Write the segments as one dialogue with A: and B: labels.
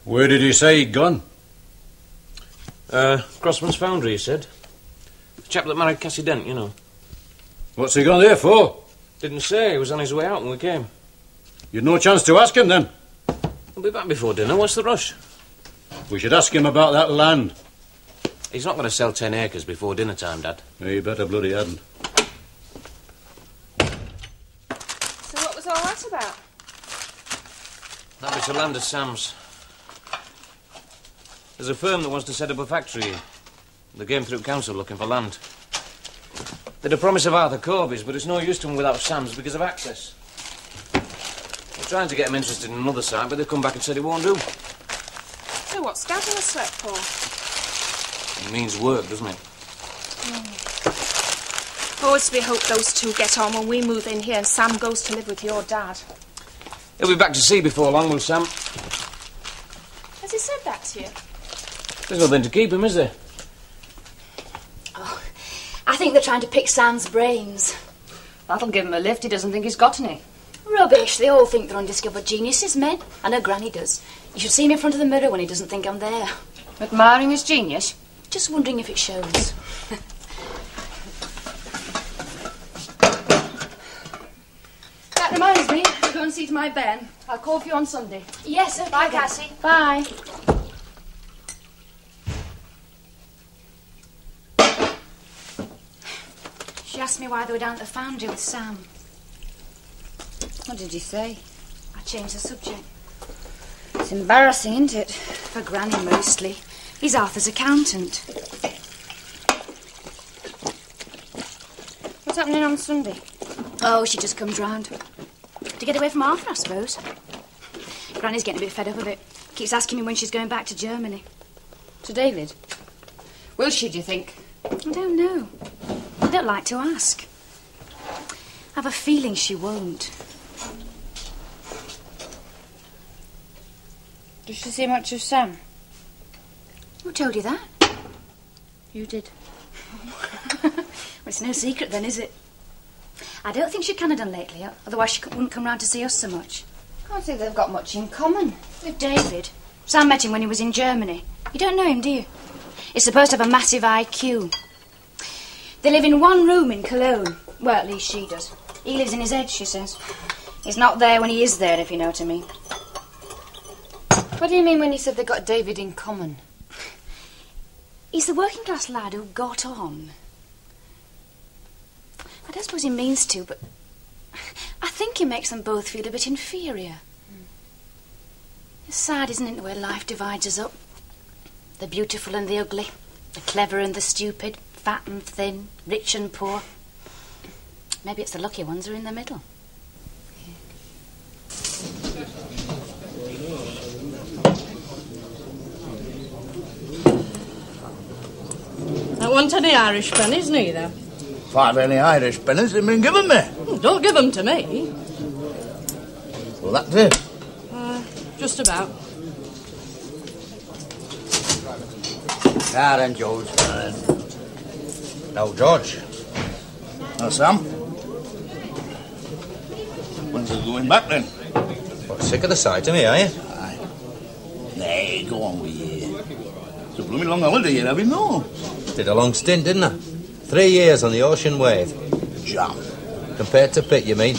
A: Where did he say he'd gone?
B: Crossman's Foundry, he said. The chap that married Cassie Dent, you know.
A: What's he gone there for?
B: Didn't say. He was on his way out when we came.
A: You'd no chance to ask him then?
B: He'll be back before dinner. What's the rush?
A: We should ask him about that land.
B: He's not going to sell 10 acres before dinner time, Dad.
A: Yeah, you better bloody hadn't.
C: So what was all that about?
B: That bit of land is Sam's. There's a firm that wants to set up a factory here. They came through council looking for land. They'd a promise of Arthur Corby's, but it's no use to them without Sam's because of access. We're trying to get them interested in another site, but they've come back and said it won't do.
C: So what's Gavin a sweat for?
B: It means work, doesn't it?
C: Always we hope those two get on when we move in here and Sam goes to live with your dad.
B: He'll be back to sea before long, will Sam?
C: Has he said that to you?
B: There's nothing to keep him, is there?
D: Oh, I think they're trying to pick Sam's brains.
E: That'll give him a lift. He doesn't think he's got any.
D: Rubbish. They all think they're undiscovered geniuses, men. I know Granny does. You should see him in front of the mirror when he doesn't think I'm there.
E: Admiring his genius?
D: Just wondering if it shows.
E: That reminds me, I'll go and see to my Ben. I'll call for you on Sunday.
D: Yes, okay.
E: Bye, Cassie.
D: Bye. She asked me why they were down at the foundry with Sam.
E: What did you say?
D: I changed the subject.
E: It's embarrassing, isn't it?
D: For Granny, mostly. He's Arthur's accountant.
E: What's happening on Sunday?
D: Oh, she just comes round. To get away from Arthur, I suppose. Granny's getting a bit fed up of it. Keeps asking me when she's going back to Germany.
E: To David? Will she, do you think?
D: I don't know. I don't like to ask. I have a feeling she won't.
E: Does she see much of Sam?
D: Who told you that?
E: You did.
D: Well, it's no secret then, is it? I don't think she can have done lately, otherwise she wouldn't come round to see us so much.
E: I can't think they've got much in common.
D: With David. Sam met him when he was in Germany. You don't know him, do you? He's supposed to have a massive IQ. They live in one room in Cologne. Well, at least she does. He lives in his head, she says. He's not there when he is there, if you know what I mean.
E: What do you mean when you said they got David in common?
D: He's the working class lad who got on. I don't suppose he means to, but I think he makes them both feel a bit inferior. It's sad, isn't it, the way life divides us up? The beautiful and the ugly, the clever and the stupid, fat and thin, rich and poor. Maybe it's the lucky ones who are in the middle.
F: Don't want any Irish pennies neither.
G: 5 any Irish pennies they've been given me.
F: Don't give them to me.
G: Well, that's it.
F: Just about.
G: Ah, then, George.
H: Now, George.
G: Now, Sam. When's he going back, then?
H: What, sick of the sight of me, are you?
G: Aye. Nay, go on with you. It's a blooming long holiday you're having, though.
H: Did a long stint, didn't I? 3 years on the ocean wave.
G: Jam.
H: Compared to Pitt, you mean?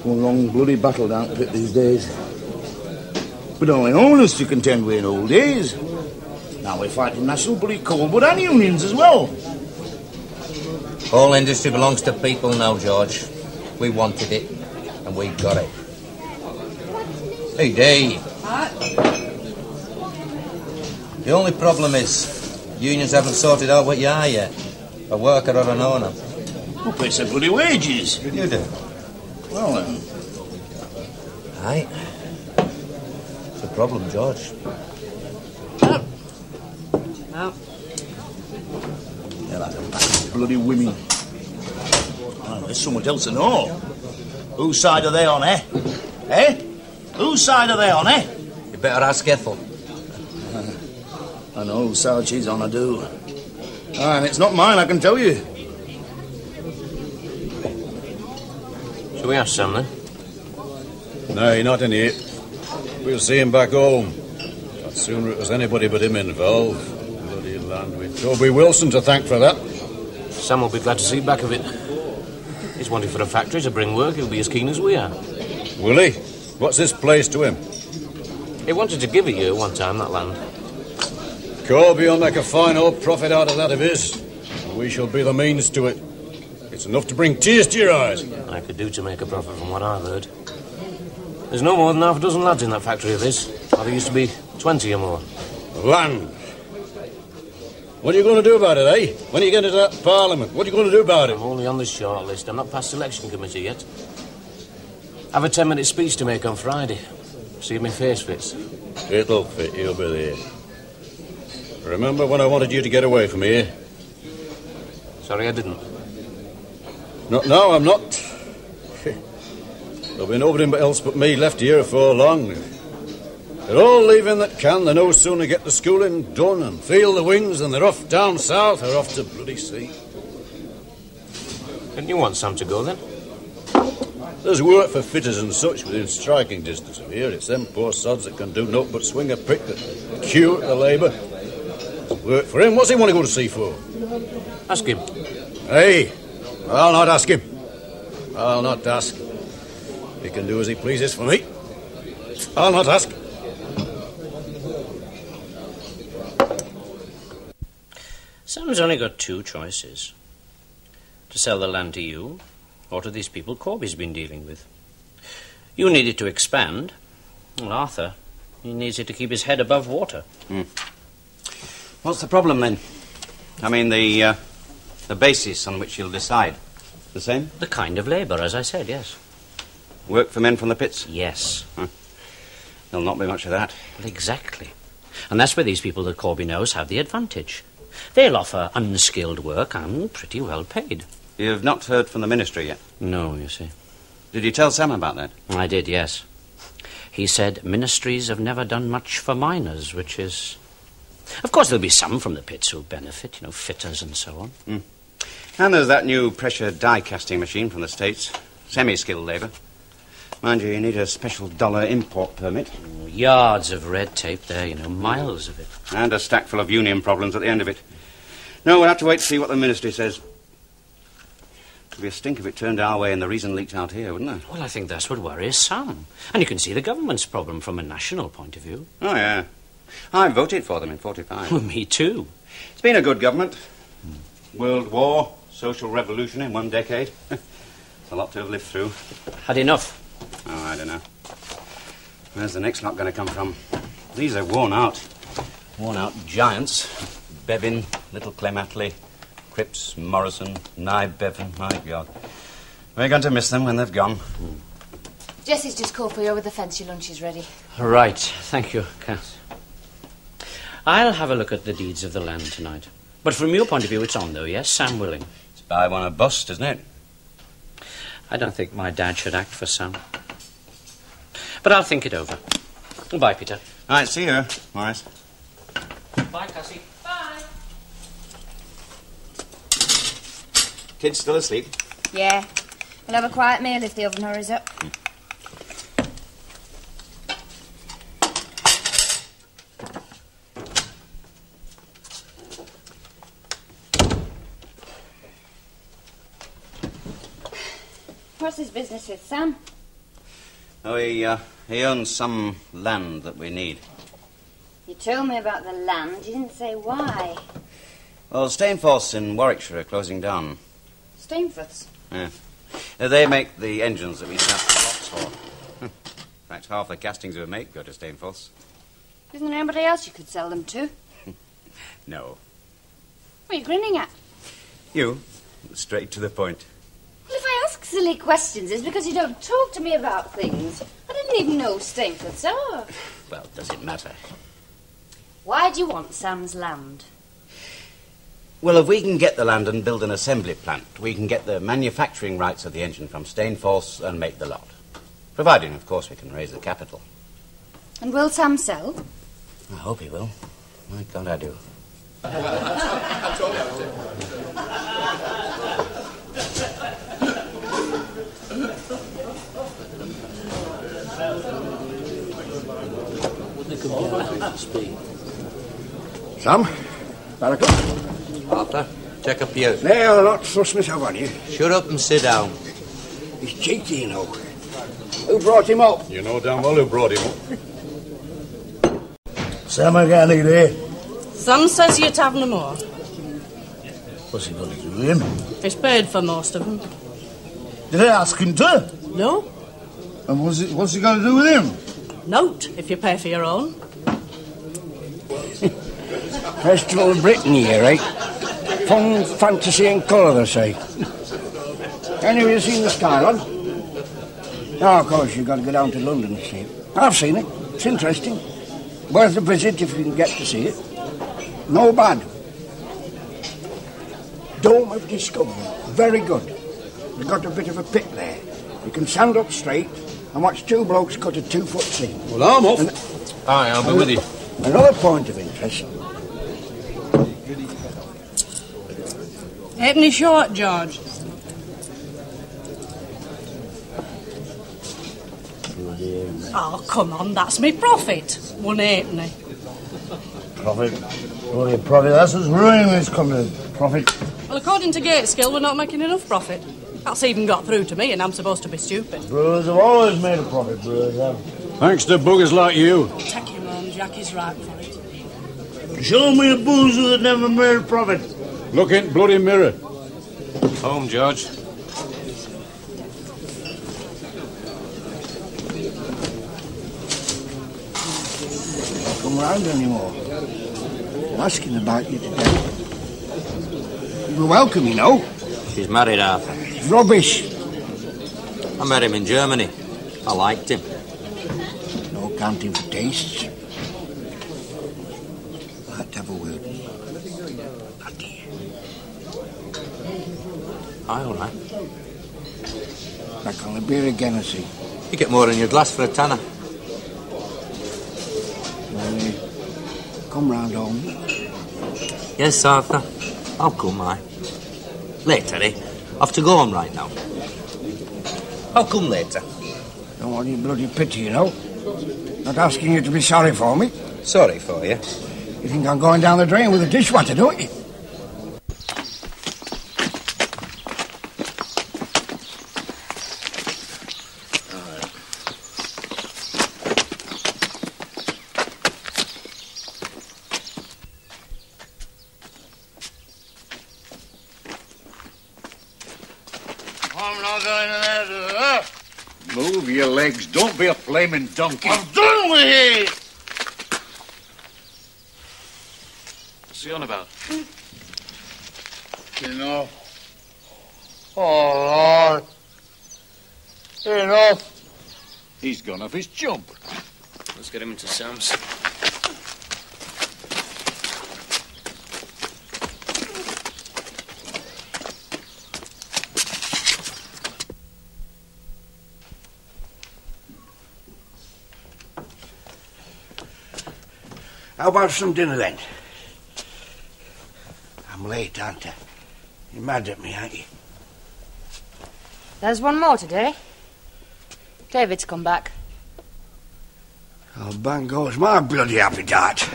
G: One long bloody battle down at Pitt these days. But only owners to contend with in old days. Now we're fighting national bloody coal, but and unions as well.
H: All industry belongs to people now, George. We wanted it, and we got it. Hey, Dave. The only problem is, unions haven't sorted out what you are yet. A worker or an owner.
G: Who pays their bloody wages?
H: You do.
G: Well, then.
H: Aye. It's a problem, George.
F: No.
G: They're like a pack of bloody women. Oh, there's someone else to know. Whose side are they on, eh? Eh? Whose side are they on, eh?
H: You better ask Ethel.
G: I know whose side she's on, I do. And it's not mine, I can tell you.
B: Shall we ask Sam, then?
A: No, not in here. We'll see him back home. Not sooner it was anybody but him involved. Bloody land with Toby Wilson to thank for that.
B: Sam will be glad to see back of it. He's wanting for a factory to bring work. He'll be as keen as we are.
A: Will he? What's this place to him?
B: He wanted to give a year one time, that land.
A: Corby will make a fine old profit out of that of his. And we shall be the means to it. It's enough to bring tears to your eyes.
B: I could do to make a profit from what I've heard. There's no more than half a dozen lads in that factory of his. Well, there used to be 20 or more.
A: Land. What are you going to do about it, eh? When you get into that Parliament, what are you going to do about it?
B: I'm only on the short list. I'm not past selection committee yet. I've a 10-minute speech to make on Friday. See if my face fits.
A: It'll fit. You'll be there. Remember when I wanted you to get away from here?
B: Sorry, I didn't.
A: Not now, I'm not. There'll be nobody else but me left here before long. They're all leaving that can. They no sooner get the schooling done and feel the wings than they're off down south or off to bloody sea.
B: Didn't you want Sam to go, then?
A: There's work for fitters and such within striking distance of here. It's them poor sods that can do naught but swing a pick that cure the labour. Work for him. What's he want to go to sea for?
B: Ask him.
A: Hey, I'll not ask him. I'll not ask. He can do as he pleases for me. I'll not ask.
I: Sam's only got two choices. To sell the land to you, or to these people Corby's been dealing with. You need it to expand. Well, Arthur, he needs it to keep his head above water.
J: What's the problem, then? I mean, the basis on which you'll decide. The same?
I: The kind of labour, as I said, yes.
J: Work for men from the pits?
I: Yes.
J: There'll not be much of that.
I: Well, exactly. And that's where these people that Corby knows have the advantage. They'll offer unskilled work and pretty well paid.
J: You've not heard from the ministry yet?
I: No, you see.
J: Did you tell Sam about that?
I: I did, yes. He said ministries have never done much for miners, which is... Of course, there'll be some from the pits who'll benefit, fitters and so on.
J: And there's that new pressure die-casting machine from the States. Semi-skilled labour. Mind you need a special dollar import permit.
I: Yards of red tape there, miles of it.
J: And a stack full of union problems at the end of it. No, we'll have to wait to see what the ministry says. It'd be a stink if it turned our way and the reason leaked out here, wouldn't it?
I: Well, I think that's what worries Sam. And you can see the government's problem from a national point of view.
J: Oh, yeah. I voted for them in 45.
I: Well, me too.
J: It's been a good government. World War, social revolution in 1 decade. It's a lot to have lived through.
I: Had enough?
J: Oh, I don't know. Where's the next lot going to come from? These are worn out. Worn out giants. Bevan, Little Clem Attlee, Cripps, Morrison, Nye Bevan. My God. We're going to miss them when they've gone.
D: Jessie's just called for you over the fence. Your lunch is ready.
I: Right. Thank you, Cass. I'll have a look at the deeds of the land tonight. But from your point of view, it's on, though, yes? Sam willing.
J: It's buy one or bust, isn't it?
I: I don't think my dad should act for Sam. But I'll think it over. Bye, Peter.
J: All right, see you, Morris.
I: Bye, Cassie.
D: Bye.
J: Kids still asleep?
E: Yeah. We'll have a quiet meal if the oven hurries up. What's his business with Sam?
J: Oh, he owns some land that we need.
E: You told me about the land. You didn't say why.
J: Well, Stainforths in Warwickshire are closing down.
E: Stainforths?
J: Yeah. They make the engines that we snap the blocks for. In fact, half the castings we make go to Stainforths.
E: Isn't there anybody else you could sell them to?
J: No.
E: What are you grinning at?
J: You, straight to the point.
E: Well, if I ask silly questions, it's because you don't talk to me about things. I didn't even know Stainforths are.
J: Well, does it matter?
E: Why do you want Sam's land?
J: Well, if we can get the land and build an assembly plant, we can get the manufacturing rights of the engine from Stainforths and make the lot. Providing, of course, we can raise the capital.
E: And will Sam sell?
J: I hope he will. My God, I do.
K: Sam, Barnacle.
H: Arthur, check up you.
K: Nay, I'll not thrust myself on you.
H: Shut up and sit down.
K: He's cheeky, you know. Who brought him up?
A: You know damn well who brought him up.
K: Sam again, here.
F: Sam says you're to have no more.
K: What's he going to do with him?
F: He's paid for most of them.
K: Did I ask him to?
F: No?
K: And what's he going to do with him?
F: Note, if you pay for your own.
K: Festival of Britain here, eh? Fun, fantasy and colour, they say. Anyway, you seen the Skyline? Oh, of course, you've got to go down to London to see it. I've seen it. It's interesting. Worth a visit if you can get to see it. No bad. Dome of Discovery. Very good. They've got a bit of a pit there. You can stand up straight and watch two blokes cut a 2-foot seam.
A: Well, I'm off.
B: Aye, I'll be with you.
K: Another point of interest.
F: Halfpenny short, George. Oh, come on, that's me profit. 1 halfpenny.
K: Profit. Only a profit. That's what's ruining this company. Profit.
F: Well, according to Gateskill, we're not making enough profit. That's even got through to me, and I'm supposed to be stupid.
K: Brewers have always made a profit, brewers have.
A: Thanks to buggers like you.
F: Take him home, Jack is right for it.
K: Show me a boozer that never made a profit.
A: Look in bloody mirror.
B: Home, George.
K: Don't come round anymore. I'm asking about you today. You were welcome, you know.
H: She's married, Arthur.
K: It's rubbish.
H: I met him in Germany. I liked him.
K: No counting for tastes. I'll have to have a word.
H: Aye, all right.
K: Back on the beer again, I see.
H: You get more in your glass for a tanner.
K: Well, come round home.
H: Yes, Arthur. I'll come, aye. Later, eh? I have to go home right now. I'll come later.
K: Don't want any bloody pity, you know. Not asking you to be sorry for me.
H: Sorry for you.
K: You think I'm going down the drain with a dishwater, don't you?
G: I'm not going to let her.
L: Move your legs. Don't be a flaming donkey.
G: I'm done with it.
B: What's he on about?
G: Enough. Oh, Lord. Enough.
L: He's gone off his chump.
B: Let's get him into Sam's.
K: How about some dinner, then? I'm late, aren't I? You're mad at me, aren't you?
E: There's one more today. David's come back.
K: Oh, bang goes my bloody appetite.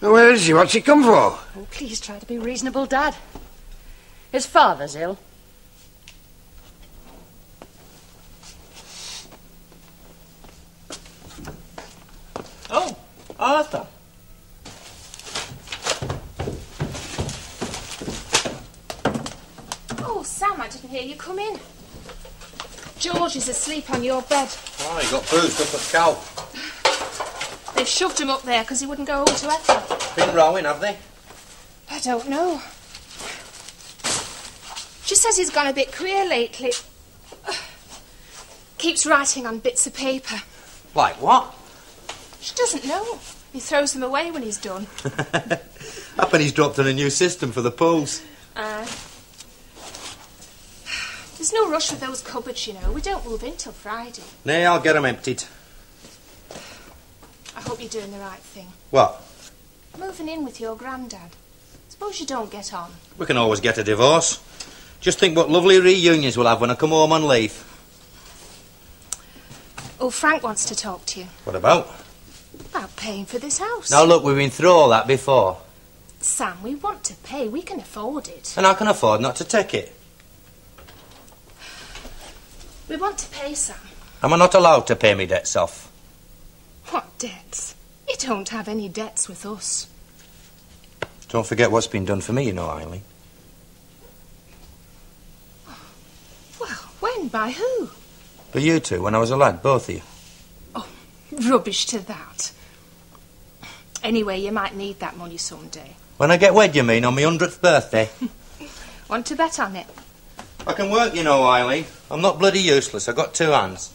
K: Now, where is he? What's he come for?
E: Oh, please try to be reasonable, Dad. His father's ill.
F: Oh, Arthur.
C: Oh, Sam, I didn't hear you come in. George is asleep on your bed.
H: Oh, he got bruised up at cow.
C: They've shoved him up there because he wouldn't go home to Ethel.
H: Been rowing, have they?
C: I don't know. She says he's gone a bit queer lately. Keeps writing on bits of paper.
H: Like what?
C: She doesn't know. He throws them away when he's done.
H: Happen he's dropped on a new system for the pools.
C: There's no rush with those cupboards, you know. We don't move in till Friday.
H: Nay, I'll get 'em emptied.
C: I hope you're doing the right thing.
H: What?
C: Moving in with your granddad. Suppose you don't get on.
H: We can always get a divorce. Just think what lovely reunions we'll have when I come home on leave.
C: Oh, Frank wants to talk to you.
H: What about?
C: About paying for this house.
H: Now, look, we've been through all that before.
C: Sam, we want to pay. We can afford it.
H: And I can afford not to take it.
C: We want to pay, Sam.
H: Am I not allowed to pay me debts off?
C: What debts? You don't have any debts with us.
H: Don't forget what's been done for me, you know, Eileen.
C: Well, when? By who?
H: For you two, when I was a lad, both of you.
C: Oh, rubbish to that. Anyway, you might need that money someday.
H: When I get wed, you mean, on my 100th birthday?
C: Want to bet on it?
H: I can work, you know, Eileen. I'm not bloody useless. I've got 2 hands.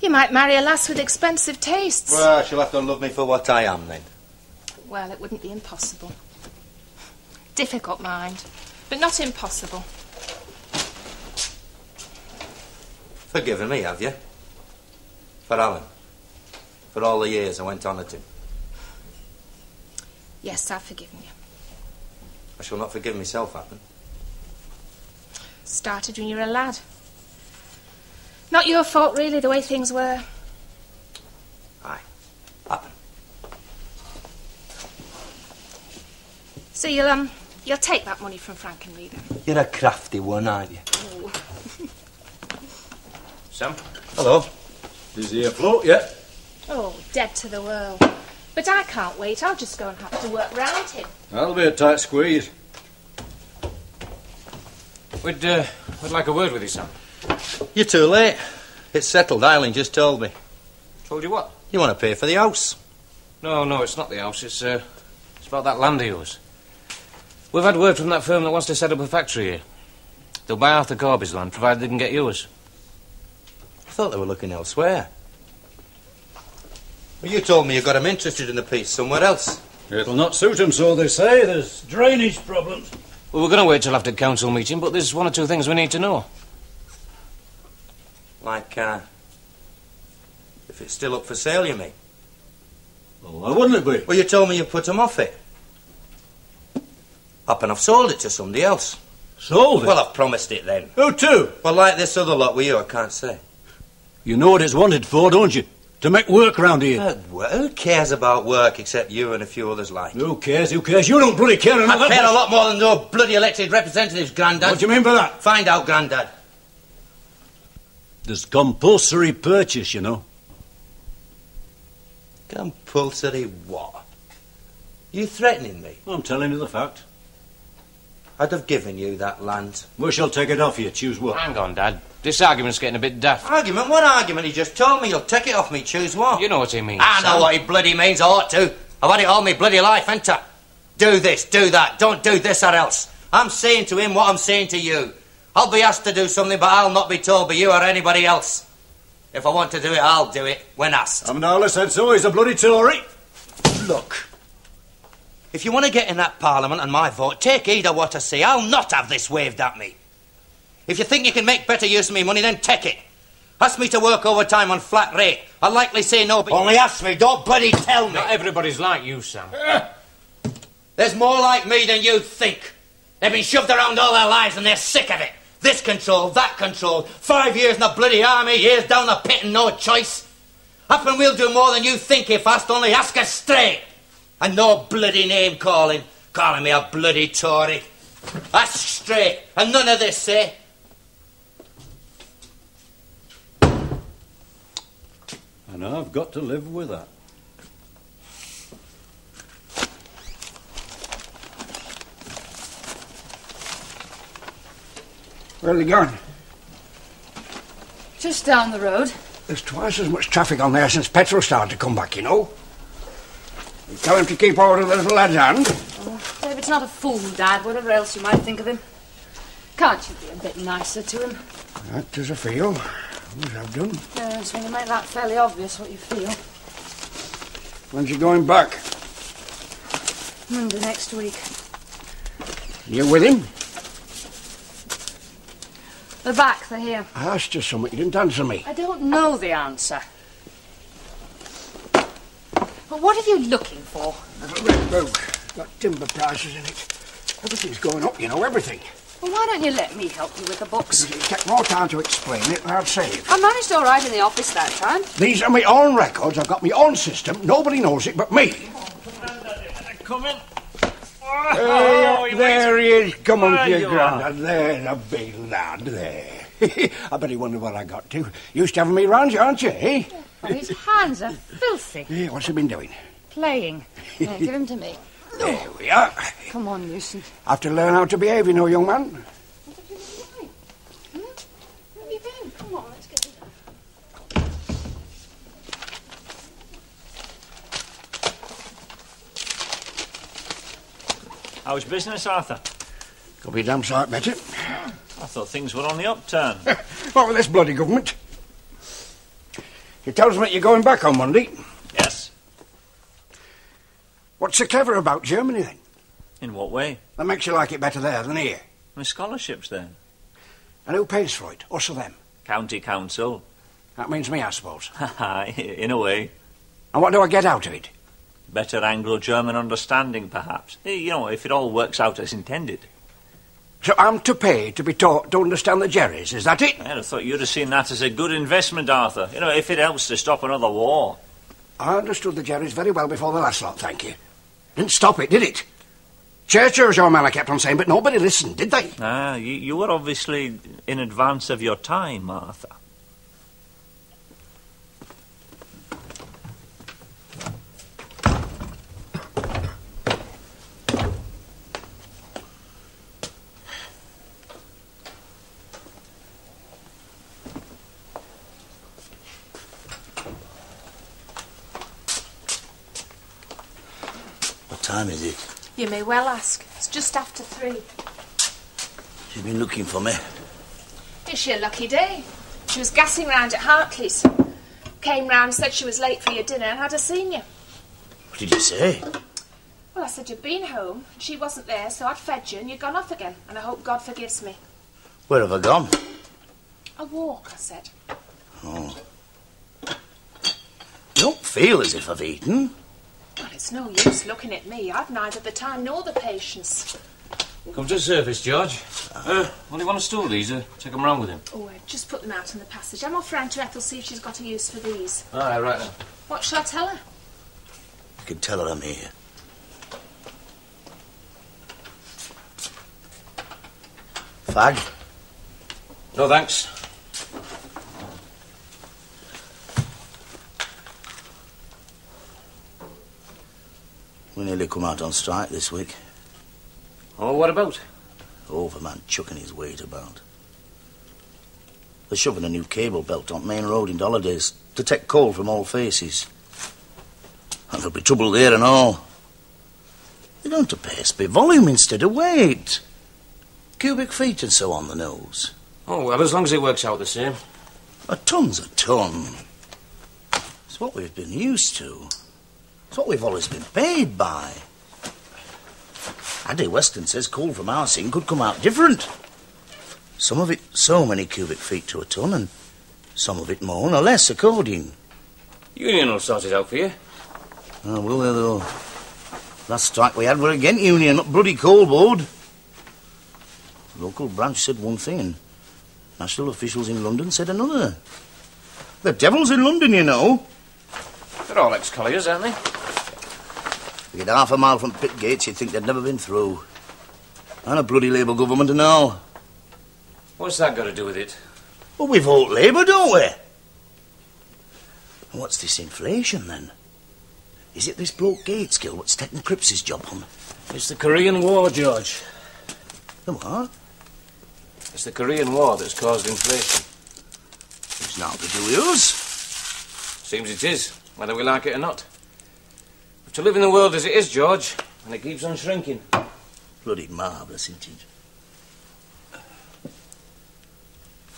C: You might marry a lass with expensive tastes.
H: Well, she'll have to love me for what I am, then.
C: Well, it wouldn't be impossible. Difficult, mind, but not impossible.
H: Forgiven me, have you? For Alan. For all the years I went on at him.
C: Yes, I've forgiven you.
H: I shall not forgive myself, Alan.
C: Started when you were a lad. Not your fault, really, the way things were.
H: Aye. Happen.
C: So you'll take that money from Frank and me, then?
H: You're a crafty one, aren't you?
C: Oh.
B: Sam?
H: Hello.
A: Is he afloat yet?
C: Oh, dead to the world. But I can't wait. I'll just go and have to work round him.
A: That'll be a tight squeeze.
B: We'd like a word with you, Sam.
H: You're too late. It's settled. Eileen just told me.
B: Told you what?
H: You want to pay for the house.
B: No, it's not the house. It's about that land of yours. We've had word from that firm that wants to set up a factory here. They'll buy Arthur Corby's land, provided they can get yours.
H: I thought they were looking elsewhere. Well, you told me you got him interested in the piece somewhere else.
A: It'll not suit him, so they say. There's drainage problems.
B: Well, we're going to wait till after council meeting, but there's 1 or 2 things we need to know.
H: Like, if it's still up for sale, you mean?
A: Well, why wouldn't it be?
H: Well, you told me you put him off it. Up and I've sold it to somebody else.
A: Sold it?
H: Well, I've promised it then.
A: Who to?
H: Well, like this other lot with you, I can't say.
A: You know what it's wanted for, don't you? To make work round here.
H: Who cares about work except you and a few others like?
A: Who cares? Who cares? You don't bloody care enough.
H: I care a lot more than no bloody elected representatives, Grandad.
A: What do you mean by that?
H: Find out, Grandad.
A: There's compulsory purchase, you know.
H: Compulsory what? You threatening me?
A: I'm telling you the fact.
H: I'd have given you that land.
A: We shall take it off you. Choose what?
B: Hang on, Dad. This argument's getting a bit daft.
H: Argument? What argument? He just told me he'll take it off me. Choose what?
B: You know what he means.
H: I know what he bloody means. I ought to. I've had it all my bloody life, haven't I? Do this, do that. Don't do this or else. I'm saying to him what I'm saying to you. I'll be asked to do something, but I'll not be told by you or anybody else. If I want to do it, I'll do it when asked.
A: Nala said so. He's a bloody Tory.
H: Look. If you want to get in that Parliament and my vote, take heed of what I say. I'll not have this waved at me. If you think you can make better use of me money, then take it. Ask me to work overtime on flat rate. I'll likely say no, but... Only ask me, don't bloody tell me.
B: Not everybody's like you, Sam.
H: There's more like me than you think. They've been shoved around all their lives and they're sick of it. This control, that control. 5 years in the bloody army, years down the pit and no choice. Happen we'll do more than you think if asked, only ask us straight. And no bloody name calling me a bloody Tory. Ask straight, and none of this, eh?
A: And I've got to live with that.
K: Where are they going?
E: Just down the road.
K: There's twice as much traffic on there since petrol started to come back, you know. You tell him to keep hold of the little lad's hand.
E: Oh, David's not a fool, Dad, whatever else you might think of him. Can't you be a bit nicer to him?
K: That is a feel. Always have done.
E: Yes, when you make that fairly obvious what you feel.
K: When's he going back?
E: Monday next week.
K: You with him?
E: They're back, they're here.
K: I asked you something. You didn't answer me.
E: I don't know the answer. But what are you looking for?
K: There's a red book. Got timber prices in it. Everything's going up, you know, everything.
E: Well, why don't you let me help you with the books?
K: It take more time to explain it than I'd save.
E: I managed all right in the office that time.
K: These are my own records. I've got my own system. Nobody knows it but me.
M: Come in.
K: There he is. Come on to your grandad. There's a big lad there. I bet he wondered what I got to. Used to have me round you, aren't you, eh?
E: Oh, his hands are filthy.
K: Yeah, what's he been doing?
E: Playing. Yeah, give him to me.
K: There we are.
E: Come on, Newson.
K: Have to learn how to behave, you know, young man.
E: What have you been doing? Where have you been? Come on, let's get it.
M: How's business, Arthur?
K: Could be damn sight better.
M: I thought things were on the upturn.
K: What with this bloody government? He tells me you're going back on Monday.
M: Yes.
K: What's so clever about Germany, then?
M: In what way?
K: That makes you like it better there than here.
M: My scholarships, then.
K: And who pays for it? Us or them?
M: County council.
K: That means me, I suppose.
M: In a way.
K: And what do I get out of it?
M: Better Anglo-German understanding, perhaps. You know, if it all works out as intended.
K: So I'm to pay to be taught to understand the Jerrys, is that it?
M: I'd have thought you'd have seen that as a good investment, Arthur. You know, if it helps to stop another war.
K: I understood the Jerrys very well before the last lot, thank you. Didn't stop it, did it? Churchill was your man, I kept on saying, but nobody listened, did they?
M: You were obviously in advance of your time, Arthur.
G: What time is it?
C: You may well ask. It's just after 3.
G: She's been looking for me.
C: It's your lucky day. She was gassing round at Hartley's. Came round, said she was late for your dinner and had I seen you.
G: What did you say?
C: Well, I said you'd been home, and she wasn't there, so I'd fed you and you'd gone off again, and I hope God forgives me.
G: Where have I gone?
C: A walk, I said.
G: Oh. You don't feel as if I've eaten.
C: Well, it's no use looking at me. I've neither the time nor the patience.
B: Come to the surface, George. What do you want to store these? Take them round with him.
C: Oh, just put them out in the passage. I'm off round to Ethel, see if she's got a use for these.
B: All right then.
C: What shall I tell her?
G: You can tell her I'm here. Fag?
B: No, thanks.
G: We nearly come out on strike this week.
B: Oh, what about?
G: Overman chucking his weight about. They're shoving a new cable belt on Main Road in Dollardays to take coal from all faces. And there'll be trouble there and all. They're going to pay us by volume instead of weight. Cubic feet and so on the nose.
B: Oh, well, as long as it works out the same.
G: A ton's a ton. It's what we've been used to. It's what we've always been paid by. Addy Weston says coal from our scene could come out different. Some of it so many cubic feet to a ton, and some of it more or less according.
B: Union will sort it out for you.
G: Oh, will they though? Last strike we had were against Union, not bloody coal board. The local branch said one thing, and national officials in London said another. The devil's in London, you know.
B: They're all ex-colliers, aren't they?
G: If you get half a mile from pit gates, you'd think they'd never been through. And a bloody Labour government and all.
B: What's that got to do with it?
G: Well, we vote Labour, don't we? And what's this inflation, then? Is it this bloke Gateskill what's taking Cripps's job on?
B: It's the Korean War, George.
G: The what?
B: It's the Korean War that's caused inflation.
G: It's not to do with us.
B: Seems it is, whether we like it or not. We have to live in the world as it is, George, and it keeps on shrinking.
G: Bloody marvellous, isn't it?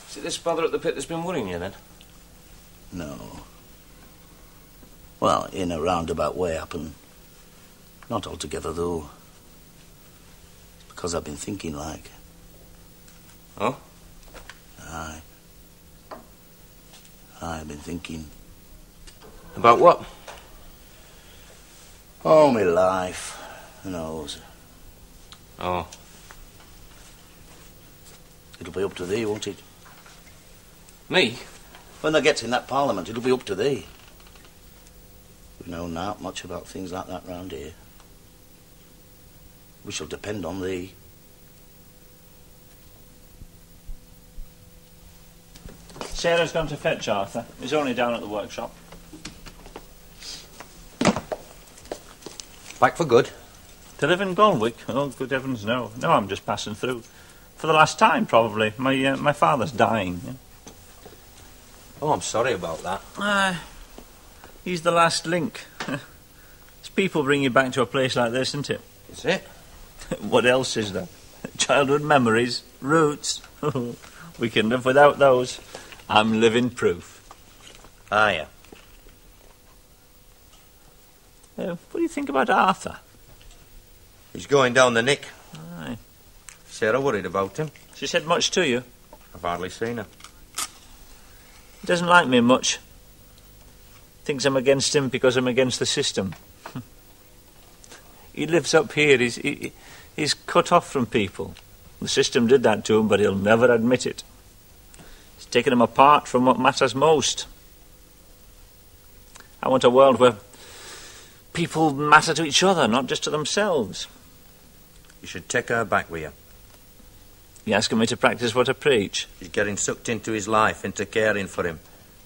B: Is it this bother at the pit that's been worrying you, then?
G: No. Well, in a roundabout way, happen. Not altogether, though. It's because I've been thinking, like.
B: Oh?
G: Aye. I've been thinking.
B: About what?
G: Oh, my life. Who knows?
B: Oh.
G: It'll be up to thee, won't it?
B: Me?
G: When they get in that parliament, it'll be up to thee. We know not much about things like that round here. We shall depend on thee.
M: Sarah's gone to fetch Arthur. He's only down at the workshop.
H: Back for good?
M: To live in Galwick? Oh, good heavens, no. No, I'm just passing through. For the last time, probably. My father's dying. Yeah.
H: Oh, I'm sorry about that.
M: He's the last link. It's people bring you back to a place like this, isn't it?
H: Is it?
M: What else is there? Childhood memories, roots. We can live without those. I'm living proof.
H: Ah, yeah.
M: What do you think about Arthur?
H: He's going down the nick.
M: Aye.
H: Sarah worried about him.
M: She said much to you?
H: I've hardly seen her.
M: He doesn't like me much. Thinks I'm against him because I'm against the system. He lives up here. He's cut off from people. The system did that to him, but he'll never admit it. It's taken him apart from what matters most. I want a world where people matter to each other, not just to themselves.
H: You should take her back with you.
M: You asking me to practice what I preach?
H: She's getting sucked into his life, into caring for him.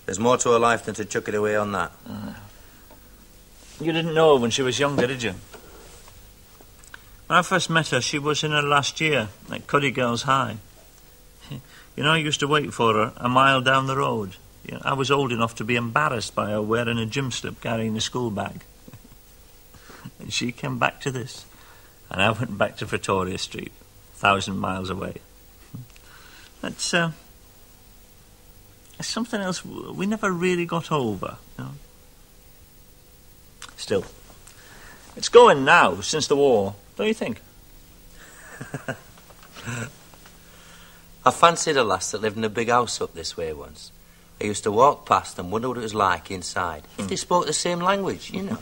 H: There's more to her life than to chuck it away on that.
M: You didn't know her when she was younger, did you? When I first met her, she was in her last year at Cuddy Girls High. You know, I used to wait for her a mile down the road. You know, I was old enough to be embarrassed by her wearing a gym slip carrying a school bag. And she came back to this. And I went back to Pretoria Street, 1,000 miles away. That's something else we never really got over, you know. Still, it's going now, since the war, don't you think?
H: I fancied a lass that lived in a big house up this way once. I used to walk past and wonder what it was like inside. If they spoke the same language, you know.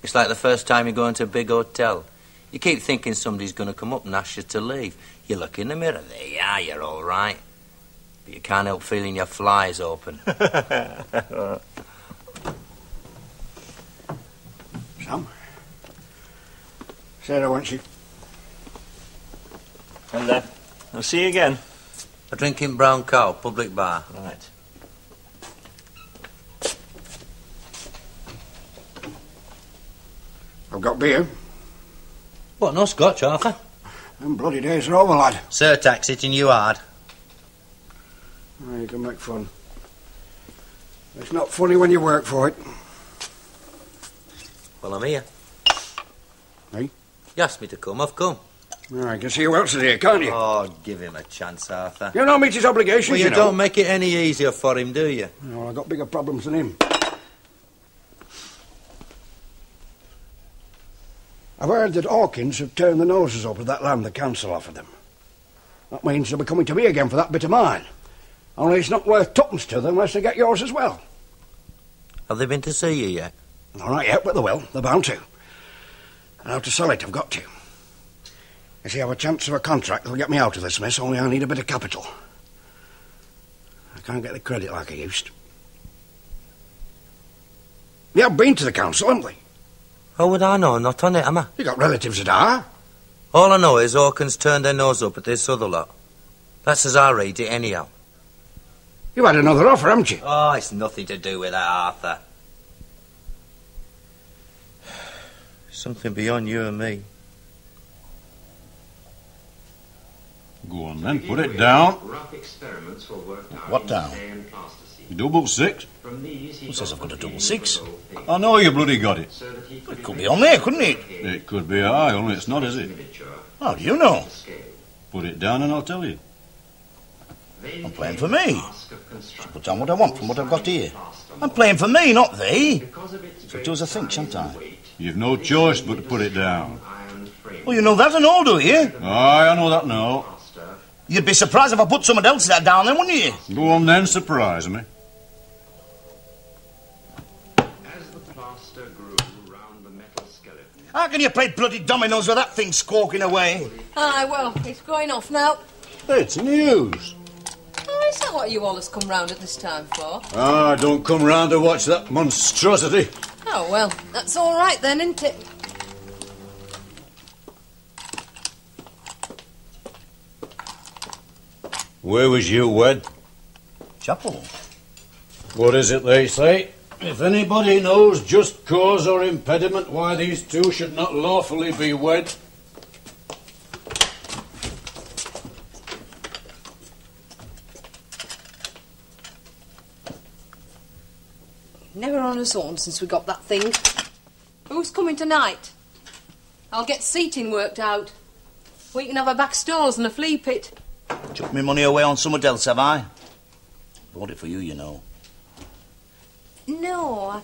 H: It's like the first time you go into a big hotel. You keep thinking somebody's going to come up and ask you to leave. You look in the mirror, there you are, you're all right. But you can't help feeling your flies open.
K: Sam? Sarah, won't she?
M: And I'll see you again.
H: A drinking brown cow, public bar.
M: Right.
K: I've got beer.
H: What, no scotch, Arthur?
K: Them bloody days are over, lad.
H: Surtax hitting you hard.
K: Oh, you can make fun. It's not funny when you work for it.
H: Well, I'm here.
K: Hey?
H: You asked me to come, I've come.
K: Oh, I can see who else is here, can't you?
H: Oh, give him a chance, Arthur.
K: You don't meet his obligations,
H: well, you
K: know.
H: don't make it any easier for him, do you?
K: No, I've got bigger problems than him. I've heard that Hawkins have turned their noses up at that land the council offered them. That means they'll be coming to me again for that bit of mine. Only it's not worth tuppence to them unless they get yours as well.
H: Have they been to see you yet?
K: No, not yet, but they will. They're bound to. I'll have to sell it, I've got to. You see, I have a chance of a contract that'll get me out of this mess, only I need a bit of capital. I can't get the credit like I used. They have been to the council, haven't they?
H: How would I know? Not on it, am I?
K: You got relatives that are.
H: All I know is Hawkins turned their nose up at this other lot. That's as I read it, anyhow.
K: You had another offer, haven't you?
H: Oh, it's nothing to do with that, Arthur. Something beyond you and me.
A: Go on then, put it down. What down? 666?
G: Who says I've got a 666?
A: I know you bloody got it.
G: It could be on there, couldn't it?
A: It could be high, only it's not, is it?
G: How do you know?
A: Put it down and I'll tell you.
G: I'm playing for me. So put down what I want from what I've got here. I'm playing for me, not thee. So do as I think, shan't I?
A: You've no choice but to put it down.
G: Well, you know that and all, do you?
A: Aye, I know that now.
G: You'd be surprised if I put someone else there down then, wouldn't you?
A: Go on then, surprise me.
G: How can you play bloody dominoes with that thing squawking away?
F: Aye, well, it's going off now.
A: It's news.
F: Oh, is that what you all has come round at this time for?
A: Ah, don't come round to watch that monstrosity.
F: Oh, well, that's all right then, isn't it?
A: Where was you wed?
G: Chapel.
A: What is it they say? If anybody knows just cause or impediment why these two should not lawfully be wed...
F: Never on his own since we got that thing. Who's coming tonight? I'll get seating worked out. We can have a back stalls and a flea pit.
G: Took me money away on somewhere else, have I? Bought it for you, you know.
F: No,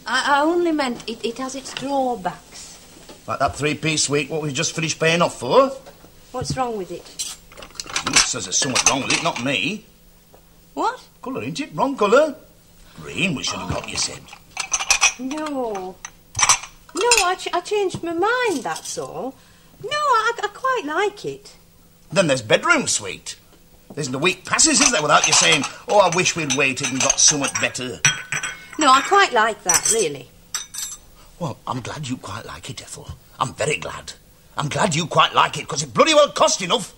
F: I only meant it has its drawbacks.
G: Like that three-piece suite what we just finished paying off for.
F: What's wrong with it?
G: You says there's something wrong with it, not me.
F: What?
G: Colour, ain't it? Wrong colour. Green we should have got, you said.
F: No. No, I changed my mind, that's all. No, I quite like it.
G: Then there's bedroom suite. There isn't a week passes, is there, without you saying, oh, I wish we'd waited and got somewhat better.
F: No, I quite like that, really.
G: Well, I'm glad you quite like it, Ethel. I'm very glad. I'm glad you quite like it, because it bloody well cost enough.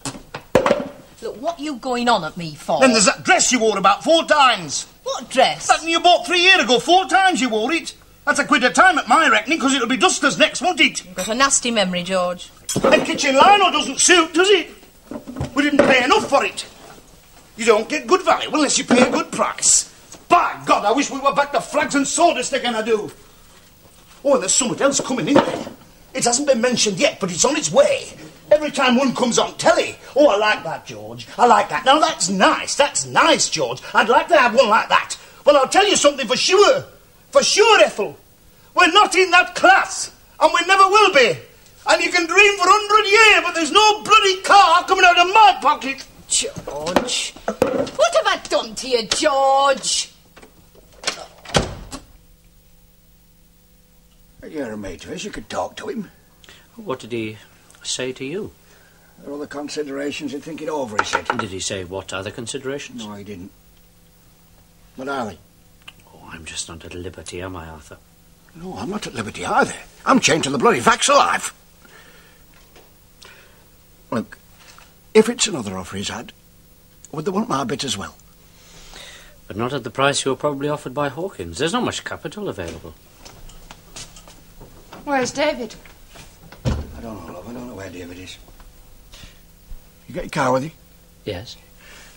F: Look, what you going on at me for?
G: Then there's that dress you wore about 4 times.
F: What dress?
G: That you bought 3 years ago. 4 times you wore it. That's a quid a time at my reckoning, because it'll be dusters next, won't it?
F: You've got a nasty memory, George.
G: And kitchen lino doesn't suit, does it? We didn't pay enough for it. You don't get good value unless you pay a good price. By God, I wish we were back to flags and sawdust again, I do. Oh, and there's something else coming in there. It hasn't been mentioned yet, but it's on its way. Every time one comes on telly. Oh, I like that, George. I like that. Now, that's nice. That's nice, George. I'd like to have one like that. Well, I'll tell you something for sure. For sure, Ethel. We're not in that class. And we never will be. And you can dream for 100 years, but there's no bloody car coming out of my pocket.
F: George. What have I done to you, George?
K: You're a mate of his. You could talk to him.
I: What did he say to you?
K: There are other considerations. He'd think it over, he said.
I: Did he say what other considerations?
K: No, he didn't. What are they?
I: Oh, I'm just not at liberty, am I, Arthur?
K: No, I'm not at liberty either. I'm chained to the bloody facts of life. Look, if it's another offer he's had, would they want my bit as well?
I: But not at the price you were probably offered by Hawkins. There's not much capital available.
C: Where's David?
K: I don't know, love. I don't know where David is. You got your car with you?
I: Yes.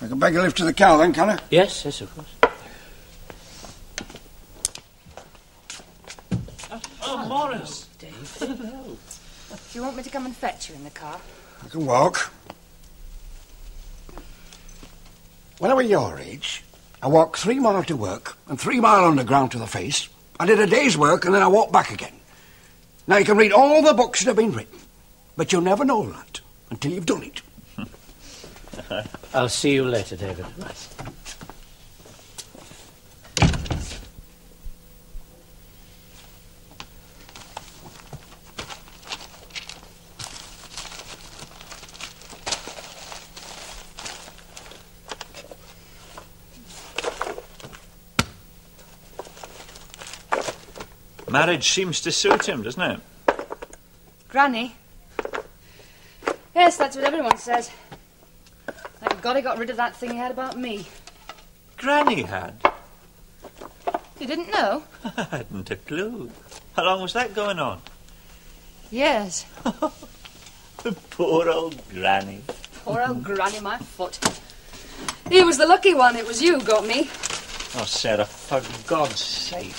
K: I can beg a lift to the car then, can I?
I: Yes, yes, of course.
F: Oh, Morris.
D: Dave. Hello. Do you want me to come and fetch you in the car?
K: I can walk. When I was your age, I walked 3 mile to work and 3 mile underground to the face. I did a day's work and then I walked back again. Now you can read all the books that have been written, but you'll never know that until you've done it.
I: I'll see you later, David. Right.
M: Marriage seems to suit him, doesn't it?
D: Granny? Yes, that's what everyone says. Thank God he got rid of that thing he had about me.
M: Granny had?
D: You didn't know?
M: I hadn't a clue. How long was that going on?
D: Yes.
M: Poor old Granny.
D: Poor old Granny, my foot. He was the lucky one. It was you who got me.
M: Oh, Sarah, for God's sake.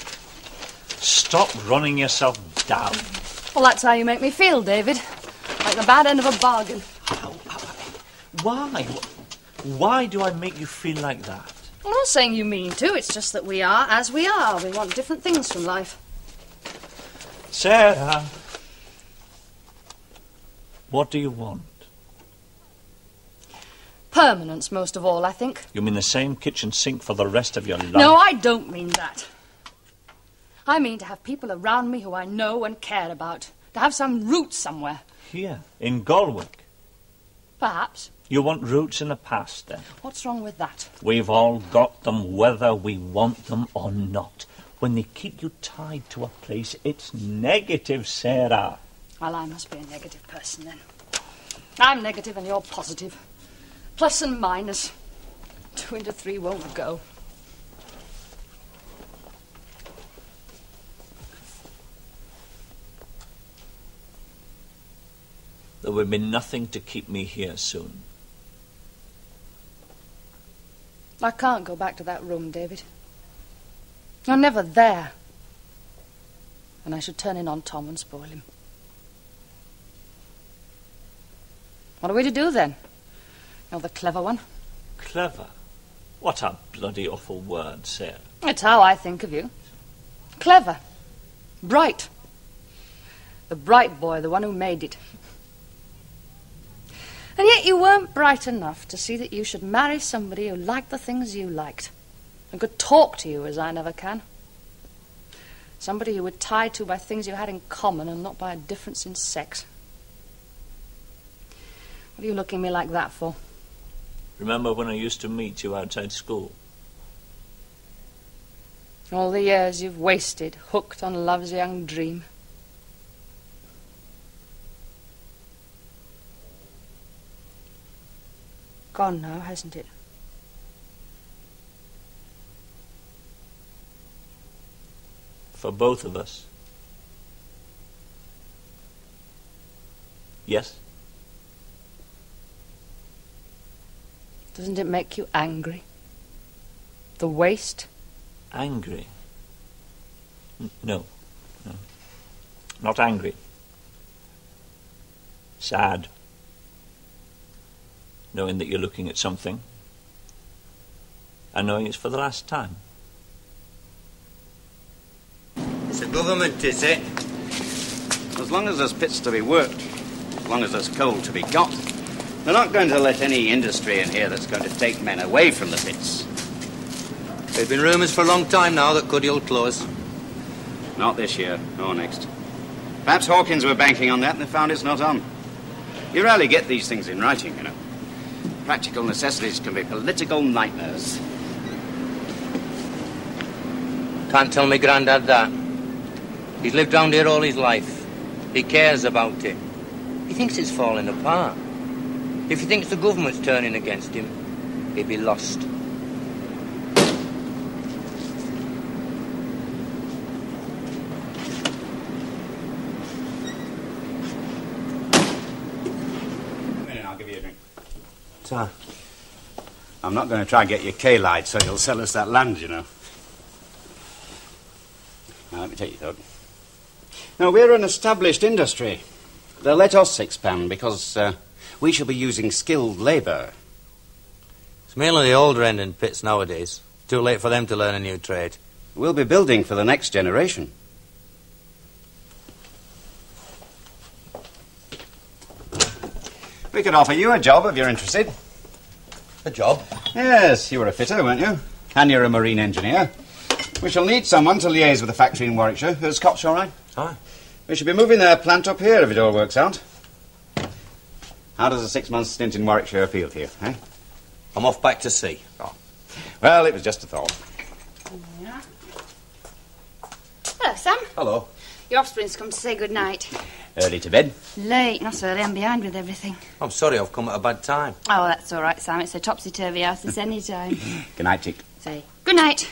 M: Stop running yourself down.
D: Well, that's how you make me feel, David. Like the bad end of a bargain.
M: Why? Why do I make you feel like that?
D: I'm not saying you mean to. It's just that we are as we are. We want different things from life.
M: Sarah. What do you want?
D: Permanence, most of all, I think.
M: You mean the same kitchen sink for the rest of your life?
D: No, I don't mean that. I mean to have people around me who I know and care about. To have some roots somewhere.
M: Here, in Galwick.
D: Perhaps.
M: You want roots in the past, then?
D: What's wrong with that?
M: We've all got them, whether we want them or not. When they keep you tied to a place, it's negative, Sarah.
D: Well, I must be a negative person, then. I'm negative and you're positive. Plus and minus. 2 into 3 won't go.
M: There will be nothing to keep me here soon.
D: I can't go back to that room, David. You're never there. And I should turn in on Tom and spoil him. What are we to do, then? You're the clever one.
M: Clever? What a bloody awful word, Sarah.
D: It's how I think of you. Clever. Bright. The bright boy, the one who made it. And yet you weren't bright enough to see that you should marry somebody who liked the things you liked and could talk to you as I never can. Somebody you were tied to by things you had in common and not by a difference in sex. What are you looking at me like that for?
M: Remember when I used to meet you outside school?
D: All the years you've wasted, hooked on love's young dream. Gone now, hasn't it?
M: For both of us. Yes?
D: Doesn't it make you angry? The waste?
M: Angry? No. Not angry. Sad. Knowing that you're looking at something. And knowing it's for the last time.
J: It's a government, is it? As long as there's pits to be worked, as long as there's coal to be got, they're not going to let any industry in here that's going to take men away from the pits.
B: There's been rumours for a long time now that Cuddy will close.
J: Not this year, nor next. Perhaps Hawkins were banking on that and they found it's not on. You rarely get these things in writing, you know. Practical necessities can be political nightmares.
B: Can't tell me Grandad that. He's lived round here all his life. He cares about it. He thinks it's falling apart. If he thinks the government's turning against him, he'll be lost.
J: I'll give you a drink.
B: Ta.
J: I'm not going to try and get you K-lied so you'll sell us that land, you know. Now, let me take your thought. Now, we're an established industry. They'll let us expand because we shall be using skilled labour.
B: It's mainly the older end in pits nowadays. Too late for them to learn a new trade.
J: We'll be building for the next generation. We could offer you a job if you're interested.
B: A job?
J: Yes, you were a fitter, weren't you? And you're a marine engineer. We shall need someone to liaise with the factory in Warwickshire. Is Scotch all right?
B: Aye.
J: We should be moving their plant up here if it all works out. How does a 6-month stint in Warwickshire appeal to you, eh?
B: I'm off back to sea.
J: Oh. Well, it was just a thought.
E: Yeah. Hello, Sam.
J: Hello.
E: Your offspring's come to say good night.
J: Early to bed?
E: Late, not so early. I'm behind with everything.
B: I'm sorry I've come at a bad time.
E: Oh, that's all right, Sam. It's a topsy-turvy house this any time.
J: Good night, chick.
E: Say, good night.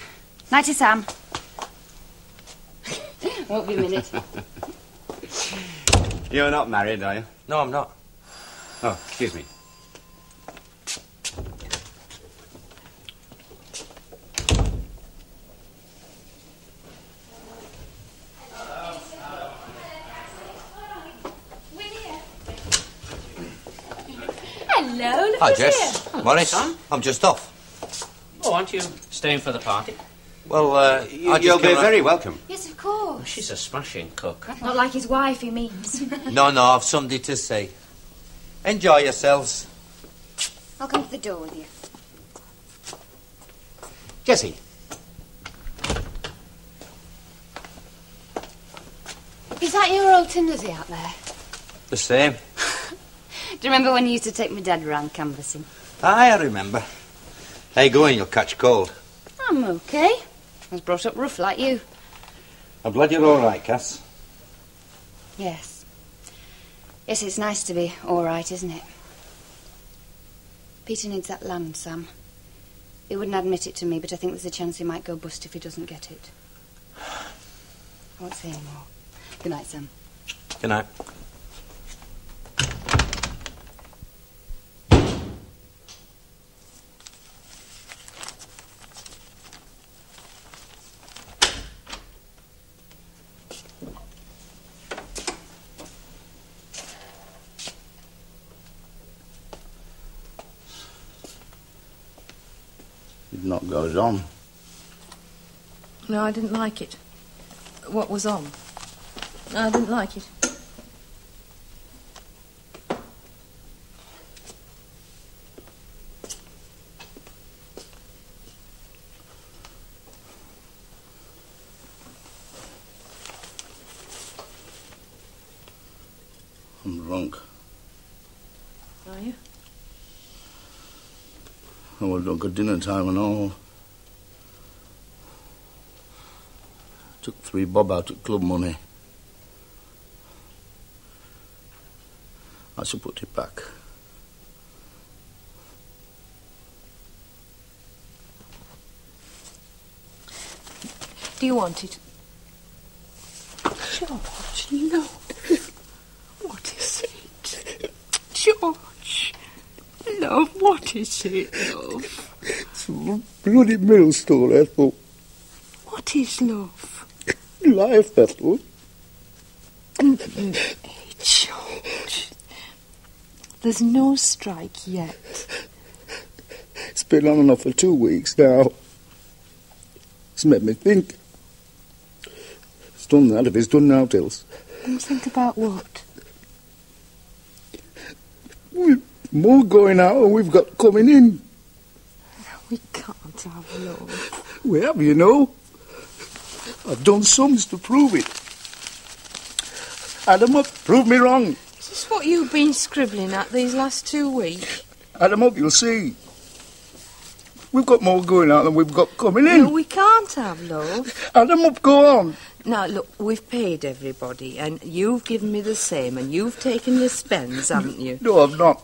E: Nighty, Sam. Won't be a minute.
J: You're not married, are you?
B: No, I'm not.
J: Oh, excuse me.
E: Hello, look
B: Hi,
E: who's
B: Jess.
E: here.
B: Morris,
I: Sam.
B: I'm just off.
I: Oh, aren't you staying for the party?
B: Well,
J: You'll be very welcome.
E: Yes, of course.
I: She's a smashing cook.
E: Not like his wife, he means.
B: No, I've something to say. Enjoy yourselves.
E: I'll come to the door with you.
J: Jessie.
E: Is that your old Tindersy out there?
B: The same.
E: Do you remember when you used to take my dad around canvassing?
H: Aye, I remember. Hey, go in, you'll catch cold.
E: I'm okay. I was brought up rough like you.
J: I'm glad you're all right, Cass.
E: Yes. Yes, it's nice to be all right, isn't it? Peter needs that land, Sam. He wouldn't admit it to me, but I think there's a chance he might go bust if he doesn't get it. I won't say any more. Good night, Sam.
H: Good night.
G: You've not got it on.
F: No, I didn't like it. What was on? No, I didn't like it.
G: I'm drunk.
F: Are you?
G: I was drunk at dinner time and all. Took 3 bob out of club money. I should put it back.
F: Do you want it?
N: George, no. What is it? George. Love, what is it, love?
K: It's a bloody millstone, Ethel.
N: What is love?
K: Life, Ethel.
N: George. There's no strike yet.
K: It's been on and off for 2 weeks now. It's made me think. It's done that if it's done naught else.
N: And think about what?
K: We've more going out than we've got coming in.
N: We can't have love.
K: We have, you know. I've done sums to prove it. Add 'em up, prove me wrong.
F: Is this what you've been scribbling at these last 2 weeks?
K: Add 'em up, you'll see. We've got more going out than we've got coming in.
F: No, we can't have love.
K: Add 'em up, go on.
F: Now, look, we've paid everybody, and you've given me the same, and you've taken your spends, haven't you?
K: No, I've not.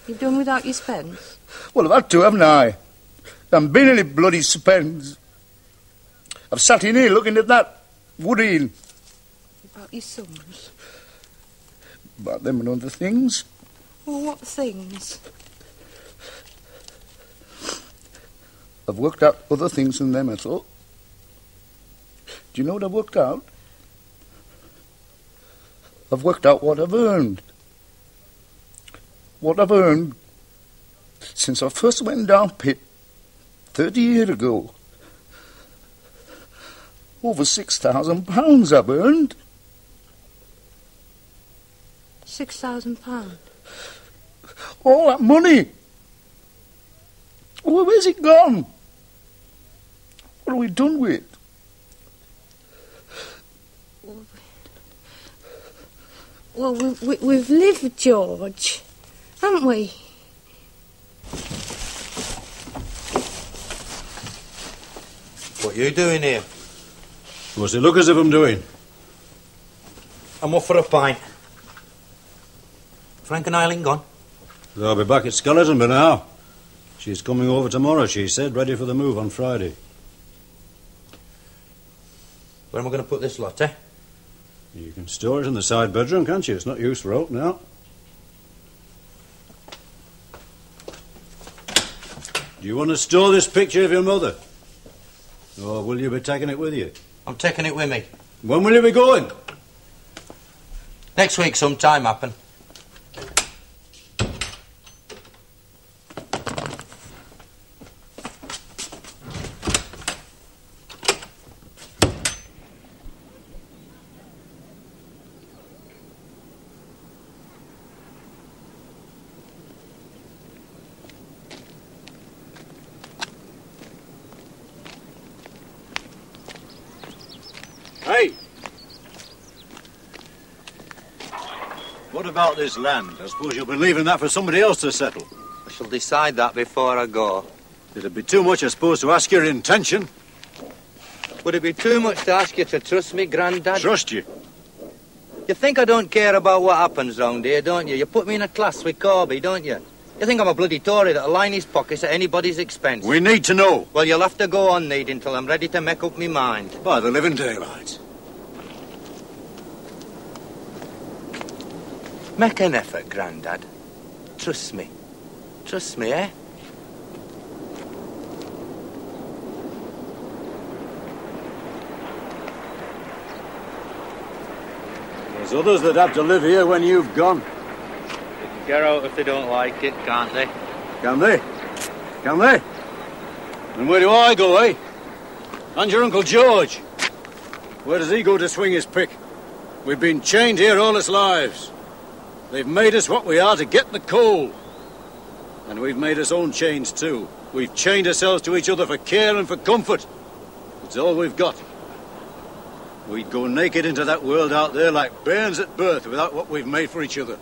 F: You've done without your spends?
K: Well, I've had to, haven't I? I've been any bloody spends. I've sat in here looking at that wooding.
F: About your sums?
K: About them and other things.
F: Well, what things?
K: I've worked out other things than them, I thought. Do you know what I've worked out? I've worked out what I've earned. What I've earned since I first went down pit 30 years ago. Over £6,000 I've earned.
F: £6,000?
K: All that money. Well, where's it gone? What have we done with it?
F: Well, we've lived, George, haven't we?
H: What are you doing here?
A: What's it look as if I'm doing?
H: I'm off for a pint. Frank and Eileen gone?
A: They'll be back at Skeleton by now. She's coming over tomorrow, she said, ready for the move on Friday.
H: Where am I going to put this lot, eh?
A: You can store it in the side bedroom, can't you? It's not used for out now. Do you want to store this picture of your mother? Or will you be taking it with you?
H: I'm taking it with me.
A: When will you be going?
H: Next week sometime, happen.
A: What What about this land? I suppose you'll be leaving that for somebody else to settle.
H: I shall decide that before I go.
A: It'd be too much, I suppose, to ask your intention.
H: Would it be too much to ask you to trust me, Grandad?
A: Trust you?
H: You think I don't care about what happens round here, don't you? You put me in a class with Corby, don't you? You think I'm a bloody Tory that'll line his pockets at anybody's expense?
A: We need to know.
H: Well, you'll have to go on needing till I'm ready to make up me mind.
A: By the living daylight.
H: Make an effort, Grandad. Trust me. Trust me, eh?
A: There's others that have to live here when you've gone.
H: They can get out if they don't like it, can't they?
A: Can they? Can they? And where do I go, eh? And your Uncle George? Where does he go to swing his pick? We've been chained here all his lives. They've made us what we are to get the coal. And we've made us own chains too. We've chained ourselves to each other for care and for comfort. It's all we've got. We'd go naked into that world out there like bairns at birth without what we've made for each other.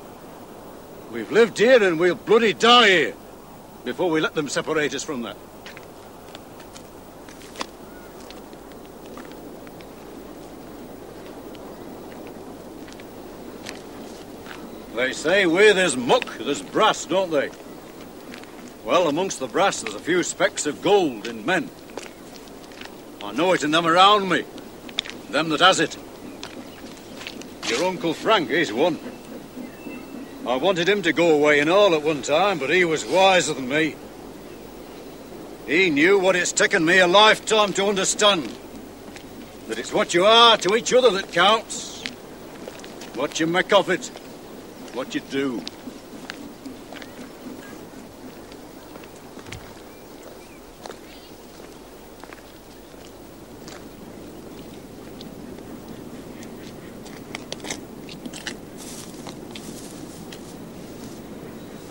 A: We've lived here and we'll bloody die here before we let them separate us from that. They say where there's muck, there's brass, don't they? Well, amongst the brass, there's a few specks of gold in men. I know it in them around me. Them that has it. Your Uncle Frank is one. I wanted him to go away and all at one time, but he was wiser than me. He knew what it's taken me a lifetime to understand. That it's what you are to each other that counts. What you make of it. What you do.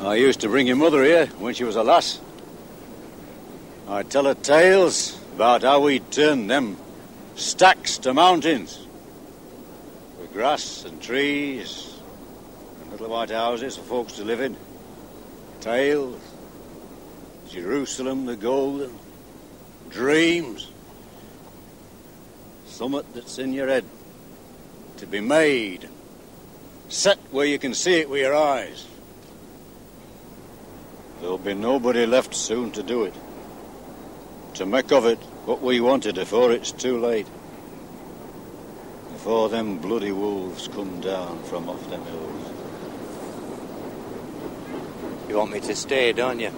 A: I used to bring your mother here when she was a lass. I'd tell her tales about how we'd turn them stacks to mountains. With grass and trees and little white houses for folks to live in. Tales. Jerusalem the golden. Dreams. Summit that's in your head. To be made. Set where you can see it with your eyes. There'll be nobody left soon to do it. To make of it what we wanted before it's too late. Before them bloody wolves come down from off them hills.
H: You want me to stay, don't you?